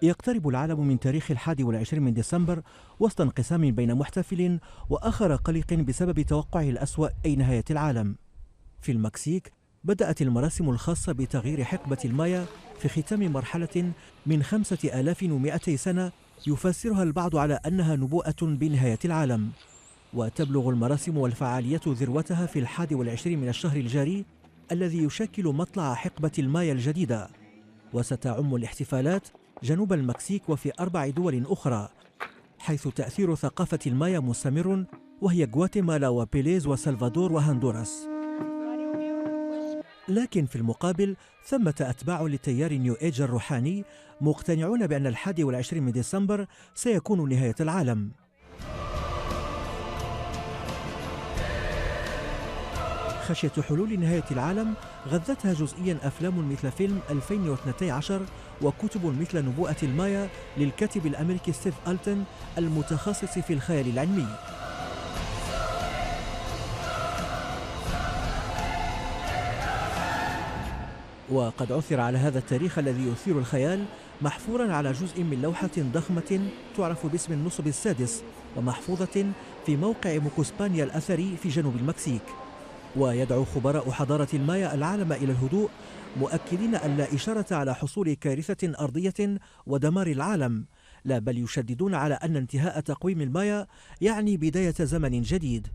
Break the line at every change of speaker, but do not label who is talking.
يقترب العالم من تاريخ 21 من ديسمبر وسط انقسام بين محتفل وآخر قلق بسبب توقعه الأسوأ أي نهاية العالم. في المكسيك بدأت المراسم الخاصة بتغيير حقبة المايا في ختام مرحلة من 5200 سنة يفسرها البعض على أنها نبوءة بنهاية العالم. وتبلغ المراسم والفعاليات ذروتها في 21 من الشهر الجاري الذي يشكل مطلع حقبة المايا الجديدة. وستعم الاحتفالات جنوب المكسيك وفي 4 دول أخرى، حيث تأثير ثقافة المايا مستمر، وهي غواتيمالا وبيليز وسلفادور وهندوراس. لكن في المقابل ثمة أتباع لتيار نيو إيج الروحاني مقتنعون بأن 21 من ديسمبر سيكون نهاية العالم. خشية حلول نهاية العالم غذتها جزئيا أفلام مثل فيلم 2012 وكتب مثل نبوءة المايا للكاتب الأمريكي ستيف ألتون المتخصص في الخيال العلمي. وقد عثر على هذا التاريخ الذي يثير الخيال محفورا على جزء من لوحة ضخمة تعرف باسم النصب السادس، ومحفوظة في موقع موكوسبانيا الأثري في جنوب المكسيك. ويدعو خبراء حضارة المايا العالم إلى الهدوء، مؤكدين أن لا إشارة على حصول كارثة أرضية ودمار العالم، لا بل يشددون على أن انتهاء تقويم المايا يعني بداية زمن جديد.